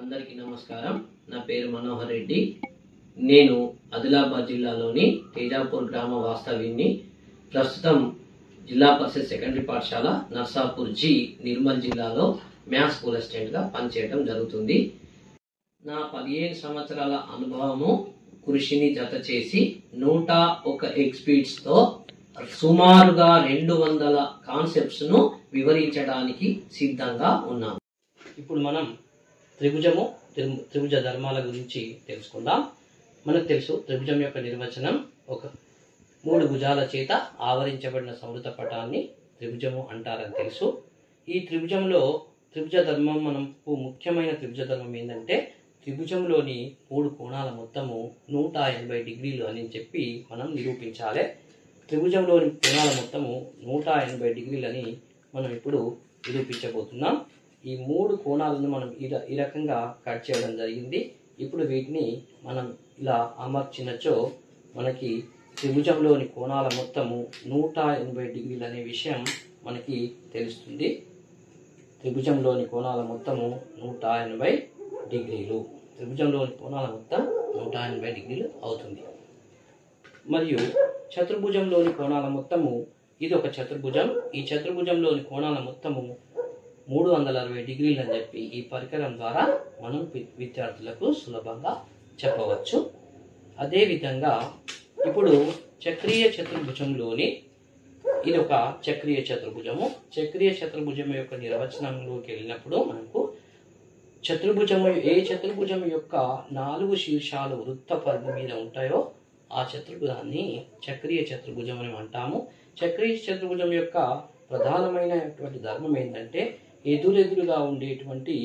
అందరికీ నమస్కారం. నా పేరు మనోహర్ రెడ్డి. నేను ఆదిలాబాద్ జిల్లాలోని తేజాపూర్ గ్రామ వాస్తవ్యుని. ప్రస్తుతం జిల్లా పరిషత్ సెకండరీ పాఠశాల నర్సాపూర్ జి నిర్మల్ జిల్లాలో మ్యాథ్స్ స్కూల్ అసిస్టెంట్ గా పనిచేయడం జరుగుతుంది. నా 15 సంవత్సరాల అనుభవము కృషిని జత చేసి 101 ఎగ్జిబిట్స్ తో సుమారుగా 200 కాన్సెప్ట్స్ ను వివరించడానికి సిద్ధంగా ఉన్నాం. ఇప్పుడు మనం త్రిభుజ ధర్మాల గురించి తెలుసుకుందాం. మనకు తెలుసు త్రిభుజం యొక్క నిర్వచనం ఒక 3 భుజాల చేత ఆవరించబడిన సమృత పటాన్ని త్రిభుజము అంటారని తెలుసు. ఈ త్రిభుజ ధర్మం మనకు ముఖ్యమైన త్రిభుజ ధర్మం ఏంటంటే త్రిభుజంలోని 3 కోణాల మొత్తము 180 డిగ్రీలు అని చెప్పి మనం నిరూపించాలి. త్రిభుజంలోని కోణాల మొత్తము 180 డిగ్రీలని మనం ఇప్పుడు నిరూపించబోతున్నాం. ఈ 3 కోణాలను మనం ఈ రకంగా కట్ చేయడం జరిగింది. ఇప్పుడు వీటిని మనం ఇలా అమర్చినచో మనకి త్రిభుజంలోని కోణాల మొత్తము 180 డిగ్రీలు అనే విషయం మనకి తెలుస్తుంది. త్రిభుజంలోని కోణాల మొత్తము 180 డిగ్రీలు. త్రిభుజంలోని కోణాల మొత్తం 180 డిగ్రీలు అవుతుంది. మరియు చతుర్భుజంలోని కోణాల మొత్తము, ఇది ఒక చతుర్భుజం. ఈ చతుర్భుజంలోని కోణాల మొత్తము 360 డిగ్రీలు అని చెప్పి ఈ పరికరం ద్వారా మనం విద్యార్థులకు సులభంగా చెప్పవచ్చు. అదేవిధంగా ఇప్పుడు చక్రీయ చతుర్భుజంలోని, ఇది ఒక చక్రీయ చతుర్భుజము. చక్రీయ చతుర్భుజం యొక్క నిర్వచనంలోకి వెళ్ళినప్పుడు మనకు ఏ చతుర్భుజం యొక్క 4 శీర్షాలు వృత్త పరిధి మీద ఉంటాయో ఆ చతుర్భుజాన్ని చక్రీయ చతుర్భుజం అని అంటాము. చక్రీయ చతుర్భుజం యొక్క ప్రధానమైనటువంటి ధర్మం ఏంటంటే ఎదురెదురుగా ఉండేటువంటి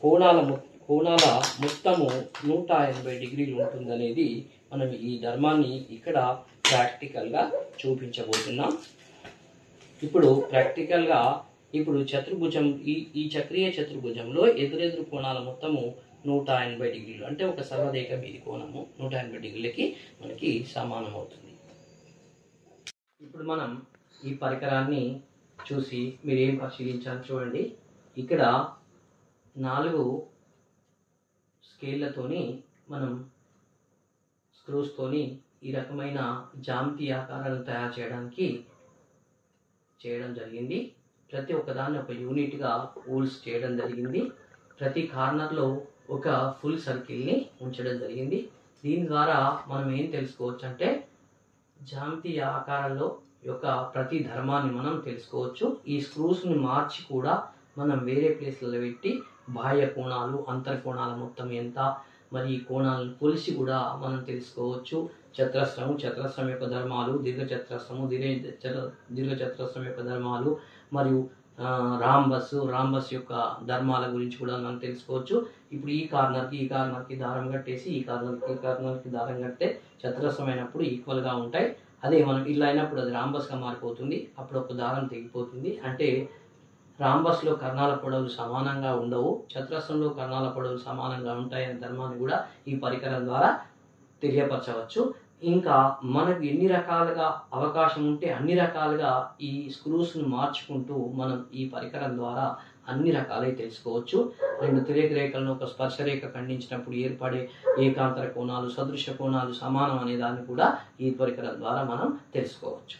కోణాల మొత్తము 180 డిగ్రీలు ఉంటుందనేది మనం ఈ ధర్మాన్ని ఇక్కడ ప్రాక్టికల్గా చూపించబోతున్నాం. ఇప్పుడు చతుర్భుజం, ఈ చక్రీయ చతుర్భుజంలో ఎదురెదురు కోణాల మొత్తము 180 డిగ్రీలు, అంటే ఒక సర్వరేఖ మీది కోణము 180 డిగ్రీలకి మనకి సమానం అవుతుంది. ఇప్పుడు మనం ఈ పరికరాన్ని చూసి మీరు ఏం పరిశీలించాలి చూడండి. ఇక్కడ 4 స్కేళ్లతోని మనం స్క్రూస్ తోని ఈ రకమైన జామితి ఆకారాలను తయారు చేయడం జరిగింది. ప్రతి ఒక్కదాన్ని ఒక యూనిట్ గా హోల్స్ చేయడం జరిగింది. ప్రతి కార్నర్ లో ఒక ఫుల్ సర్కిల్ ని ఉంచడం జరిగింది. దీని ద్వారా మనం ఏం తెలుసుకోవచ్చు అంటే జామితీయ ఆకారంలో యొక్క ప్రతి ధర్మాన్ని మనం తెలుసుకోవచ్చు. ఈ స్క్రూస్ ని మార్చి కూడా మనం వేరే ప్లేస్లలో పెట్టి బాహ్య కోణాలు, అంతర్కోణాల మొత్తం ఎంత, మరి ఈ కోణాలను కొలిసి కూడా మనం తెలుసుకోవచ్చు. చతురస్రం యొక్క ధర్మాలు, దీర్ఘచతురస్రం యొక్క ధర్మాలు, మరియు రాంబస్ యొక్క ధర్మాల గురించి కూడా మనం తెలుసుకోవచ్చు. ఇప్పుడు ఈ కార్నర్కి దారం కట్టేసి ఈ కార్నర్కి దారం కడితే చతురస్రం అయినప్పుడు ఈక్వల్ గా ఉంటాయి. అదే మనం ఇలా అయినప్పుడు అది రాంబస్ గా మారిపోతుంది. అప్పుడు ఒక దారం తెగిపోతుంది. అంటే రాంబస్ లో కర్ణాల పొడవులు సమానంగా ఉండవు, చతురస్రంలో కర్ణాల పొడవులు సమానంగా ఉంటాయనే ధర్మాన్ని కూడా ఈ పరికరం ద్వారా తెలియపరచవచ్చు. ఇంకా మనకు ఎన్ని రకాలుగా అవకాశం ఉంటే అన్ని రకాలుగా ఈ స్క్రూస్ ను మార్చుకుంటూ మనం ఈ పరికరం ద్వారా అన్ని రకాలై తెలుసుకోవచ్చు. 2 తిర్యక రేఖలను ఒక స్పర్శరేఖ ఖండించినప్పుడు ఏర్పడే ఏకాంతర కోణాలు, సదృశ్య కోణాలు సమానం అనే దాన్ని కూడా ఈ పరికరం ద్వారా మనం తెలుసుకోవచ్చు.